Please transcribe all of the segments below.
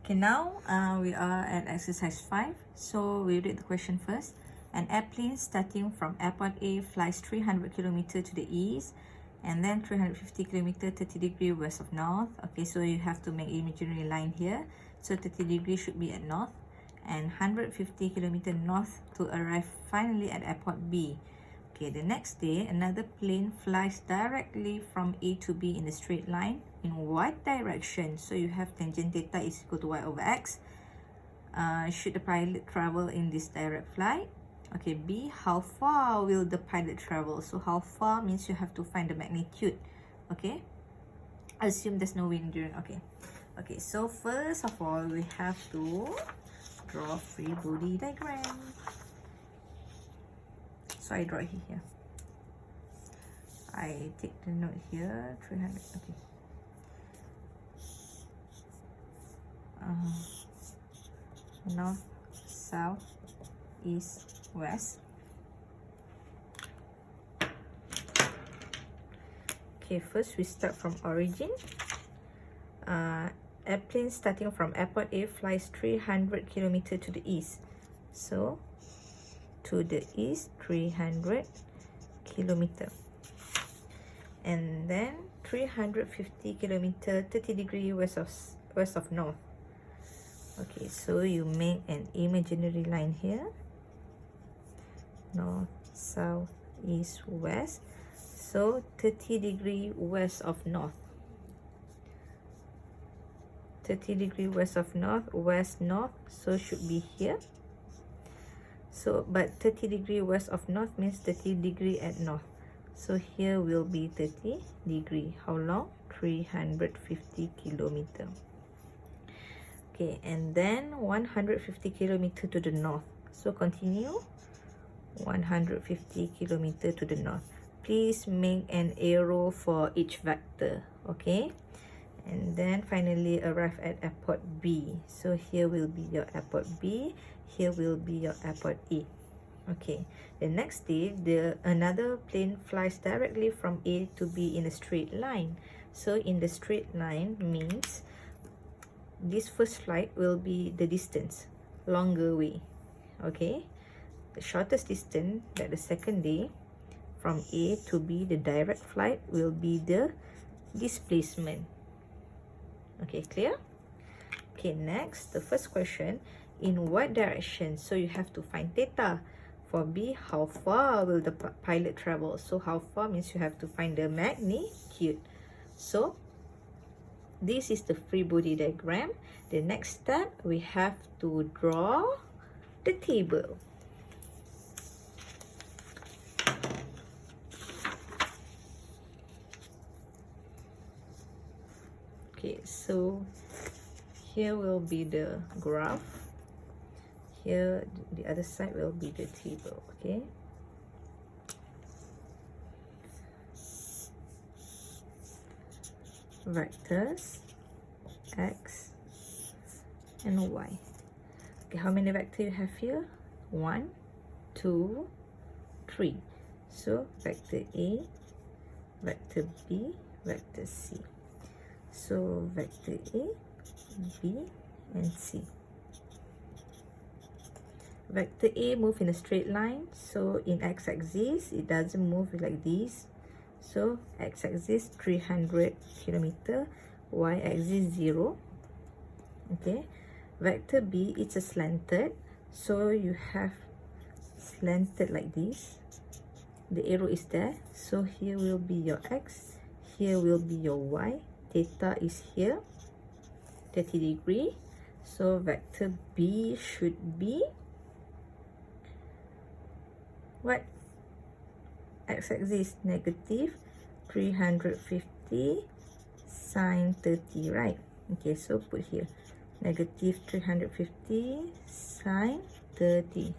Okay, now we are at exercise 5. So we read the question first. An airplane starting from airport A flies 300 km to the east and then 350 km 30 degree west of north. Okay, so you have to make imaginary line here. So 30 degrees should be at north and 150 km north to arrive finally at airport B. Okay, the next day, another plane flies directly from A to B in a straight line in what direction? So you have tangent theta is equal to y over x. Should the pilot travel in this direct flight? Okay, B, how far will the pilot travel? So how far means you have to find the magnitude. Okay, assume there's no wind during. Okay, so first of all, we have to draw free body diagram. So I draw it here. I take the note here, 300. Okay. North, south, east, west. Okay, first we start from origin. Airplane starting from airport A flies 300 km to the east. So to the east 300 km, and then 350 km 30 degree west of north. Okay, so you make an imaginary line here, north, south, east, west. So 30 degree west of north, 30 degree west of north, west north, so should be here. So, but 30 degree west of north means 30 degree at north. So here will be 30 degree. How long? 350 kilometer. Okay, and then 150 kilometer to the north. So continue. 150 kilometer to the north. Please make an arrow for each vector. Okay. And then finally arrive at airport B. So here will be your airport B. Here will be your airport A. Okay. The next day, another plane flies directly from A to B in a straight line. So in the straight line means this first flight will be the distance, longer way. Okay. The shortest distance, that the second day, from A to B, the direct flight will be the displacement. Okay, clear? Okay, next, the first question, in what direction? So you have to find theta. For B, how far will the pilot travel? So how far means you have to find the magnitude. So this is the free body diagram. The next step, we have to draw the table. Okay, so here will be the graph. Here, the other side will be the table. Okay. Vectors x and y. Okay, how many vectors you have here? 1, 2, 3. So vector A, vector B, vector C. So vector A, B, and C. Vector A move in a straight line. So in x-axis, it doesn't move like this. So x-axis 300 km, y-axis 0. Okay. Vector B, it's a slanted. So you have slanted like this. The arrow is there. So here will be your x. Here will be your y. Theta is here, 30 degree. So vector B should be what? X-axis negative 350 sine 30, right? Okay, so put here negative 350 sine 30.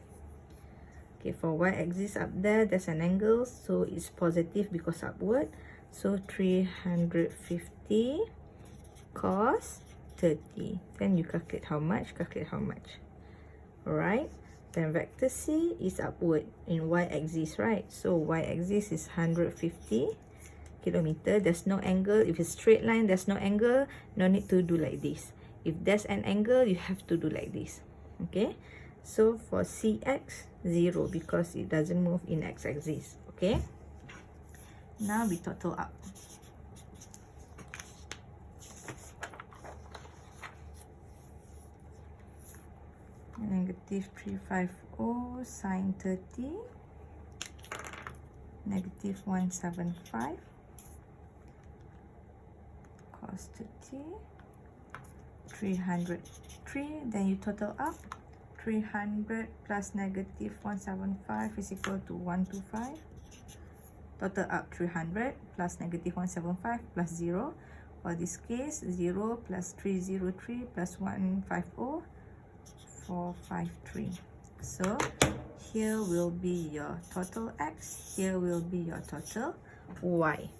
Okay, for y-axis up there, there's an angle, so it's positive because upward. So 350 cos 30. Then you calculate how much, Alright. Then vector C is upward in y-axis, right? So y-axis is 150 kilometer. There's no angle. If it's straight line, there's no angle. No need to do like this. If there's an angle, you have to do like this. Okay, so for CX, 0 because it doesn't move in x-axis. Okay, now we total up. Negative 350 sine 30, negative 175 cos 30, 303, then you total up. 300 plus negative 175 is equal to 125. Total up 300 plus negative 175 plus 0. For this case, 0 plus 303 plus 150, 453. So here will be your total x, here will be your total y.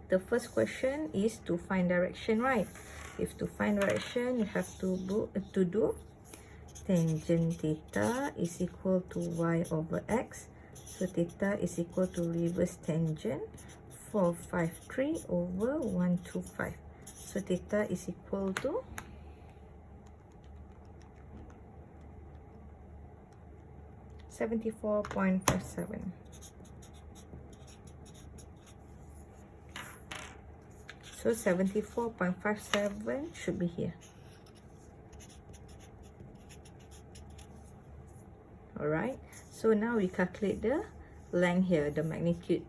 The first question is to find direction, right? If to find direction, you have to do tangent theta is equal to y over x. So theta is equal to reverse tangent 453 over 125. So theta is equal to 74.57. So 74.57 should be here. Alright, so now we calculate the length here, the magnitude,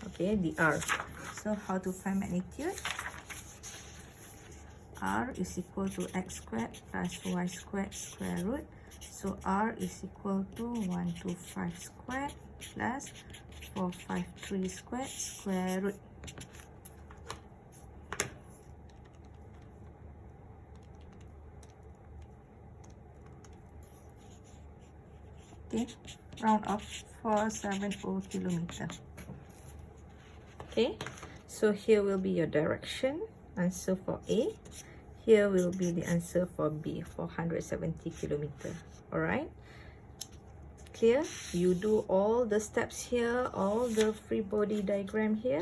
okay, the r. So how to find magnitude? R is equal to x squared plus y squared square root. So r is equal to 125 squared plus 453 squared square root. Okay, round off 470 kilometer. Okay, so here will be your direction, answer for A. Here will be the answer for B, 470 kilometer. All right, clear? You do all the steps here, all the free body diagram here,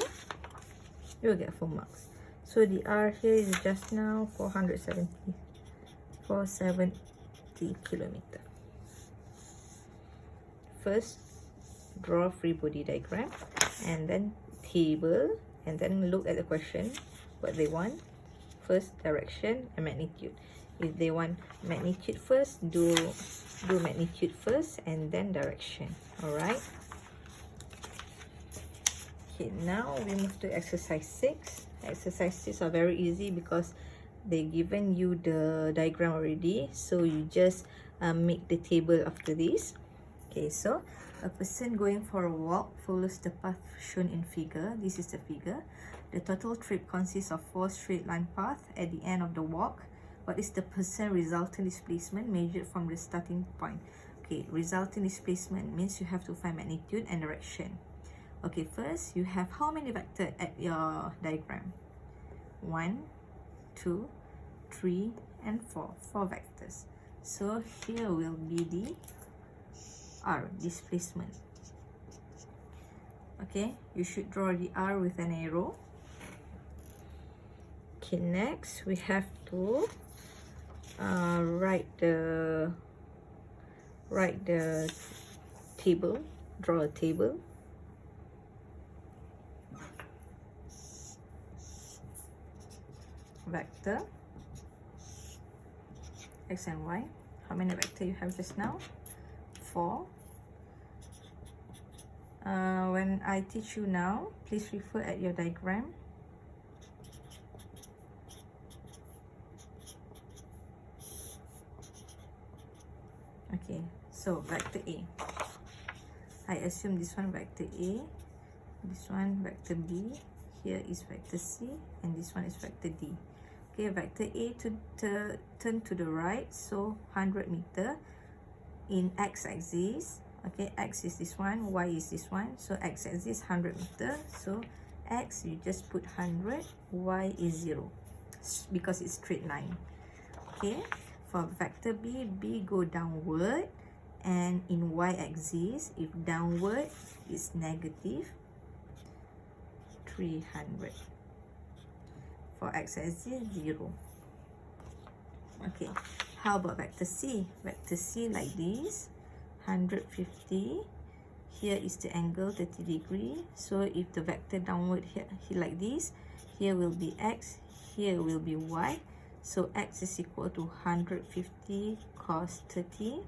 you'll get 4 marks. So the R here is just now 470 kilometer. First, draw free body diagram, and then table, and then look at the question, what they want. First, direction and magnitude. If they want magnitude first, do magnitude first and then direction. Alright. Okay, now we move to exercise 6. Exercise 6 are very easy because they given you the diagram already, so you just make the table after this. Okay, so a person going for a walk follows the path shown in figure. This is the figure. The total trip consists of 4 straight line paths at the end of the walk. What is the percent resultant displacement measured from the starting point? Okay, resultant displacement means you have to find magnitude and direction. Okay, first you have how many vectors at your diagram? 1, 2, 3, and 4. 4 vectors. So here will be the R, displacement. Okay, you should draw the R with an arrow. Okay, next we have to write the table, draw a table. Vector x and y. How many vector you have just now? 4. When I teach you now, please refer at your diagram. Okay, so vector A. I assume this one vector A, this one vector B, here is vector C, and this one is vector D. Okay, vector A to turn to the right, so 100 meter in x-axis. Okay, x is this one, y is this one, so x-axis 100 meter. So x, you just put 100, y is 0 because it's straight line. Okay, for vector B, B go downward, and in y-axis, if downward is negative 300. For x-axis, 0. Okay, how about vector C? Vector C like this, 150. Here is the angle 30 degree. So if the vector downward here like this, here will be x, here will be y. So x is equal to 150 cos 30.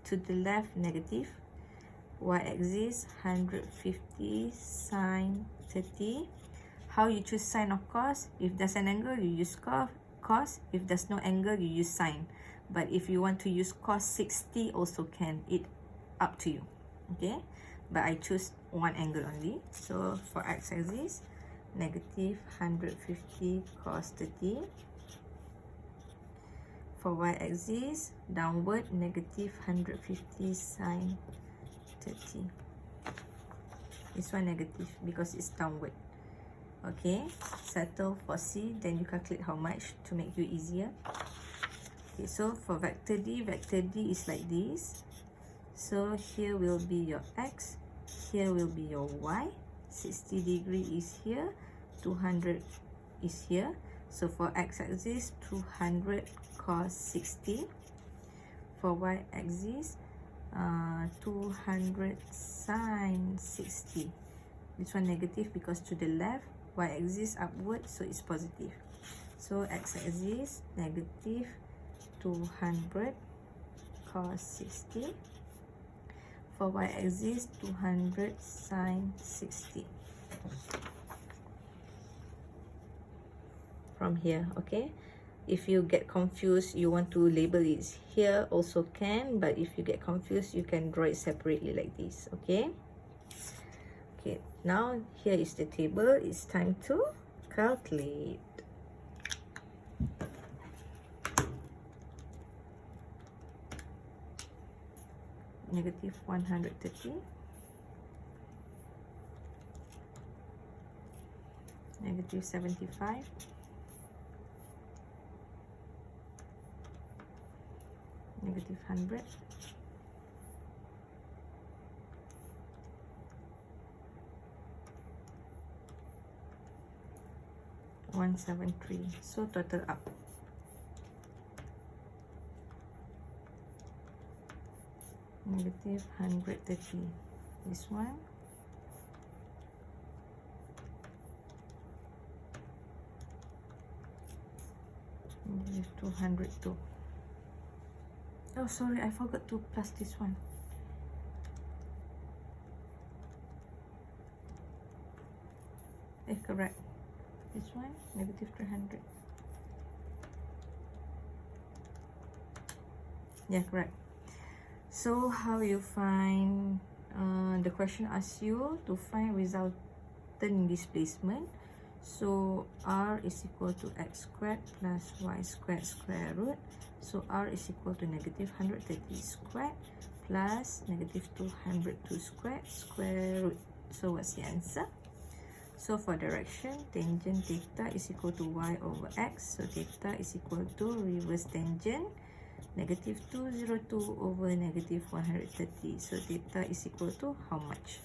To the left, negative. Y-axis 150 sine 30. How you choose sine? Of course, if there's an angle, you use cos. If there's no angle, you use sine. But if you want to use cos 60 also can. It up to you. Okay, but I choose one angle only. So for x-axis, negative 150 cos 30. For y-axis, downward, negative 150 sine 30. This one negative because it's downward. Okay, settle for C, then you calculate how much to make you easier. Okay, so for vector D is like this. So here will be your x, here will be your y. 60 degree is here, 200 is here. So for x-axis, 200 cos 60. For y-axis, 200 sine 60. This one negative because to the left, y-axis upward, so it's positive. So x-axis, negative 200 cos 60. For y-axis, 200 sine 60. From here, okay? If you get confused, you want to label it here, also can. But if you get confused, you can draw it separately like this, okay? Okay, now here is the table. It's time to calculate. Negative 130. Negative 75. Negative 100. $173. So total up. Negative 130. This one. Negative 202. Oh, sorry, I forgot to plus this one. Correct. This one, negative 300. Yeah, correct. So how you find, the question asks you to find resultant displacement. So r is equal to x squared plus y squared square root. So r is equal to negative 130 squared plus negative 202 squared square root. So what's the answer? So for direction, tangent theta is equal to y over x. So theta is equal to reverse tangent, negative 202 over negative 130. So theta is equal to how much?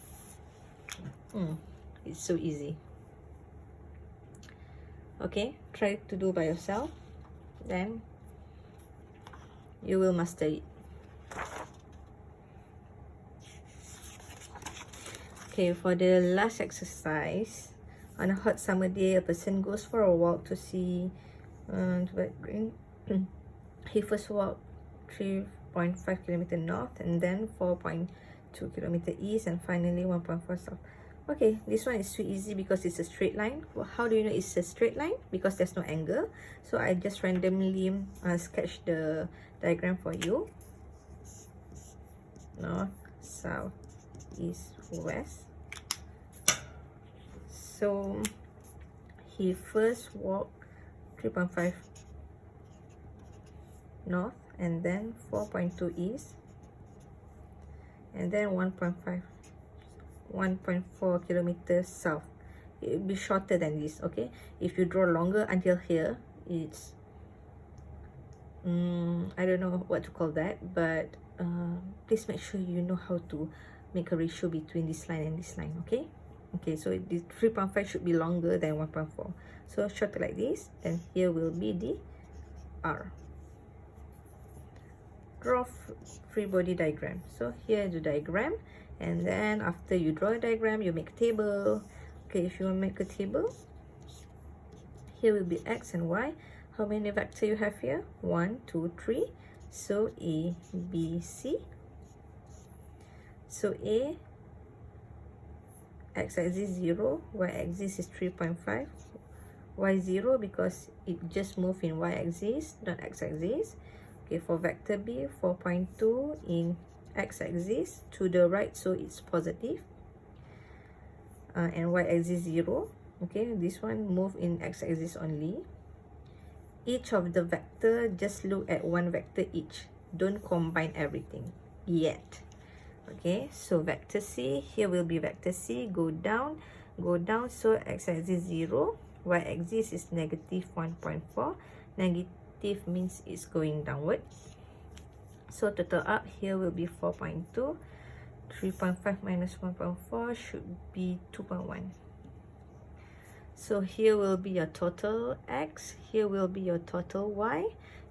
It's so easy. Okay, try to do by yourself, then you will master it. Okay, for the last exercise, on a hot summer day, a person goes for a walk to see he first walked 3.5 km north, and then 4.2 km east, and finally 1.4 south. Okay, this one is too easy because it's a straight line. Well, how do you know it's a straight line? Because there's no angle. So I just randomly sketch the diagram for you. North, south, east, west. So he first walked 3.5 north, and then 4.2 east, and then 1.4 kilometers south. It will be shorter than this. Okay, if you draw longer until here, it's I don't know what to call that, but please make sure you know how to make a ratio between this line and this line. Okay, so this 3.5 should be longer than 1.4. So shorter like this, then here will be the R. Draw free body diagram. So here is the diagram, and then after you draw a diagram, you make a table. Okay, if you want to make a table, here will be X and Y. How many vectors you have here? 1, 2, 3. So A, B, C. So A, x-axis 0, y-axis is 3.5, y 0 because it just moved in y-axis, not x-axis. Okay, for vector B, 4.2 in x-axis to the right, so it's positive. And y-axis 0. Okay, this one move in x-axis only. Each of the vector, just look at one vector each. Don't combine everything yet. Okay, so vector C, here will be vector C, go down, so x-axis 0, y-axis is negative 1.4, negative means it's going downward. So total up, here will be 4.2, 3.5 minus 1.4 should be 2.1. So here will be your total X, here will be your total Y.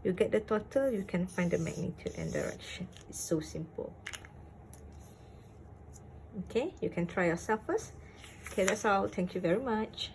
You get the total, you can find the magnitude and direction. It's so simple. Okay, you can try yourself first. Okay, that's all. Thank you very much.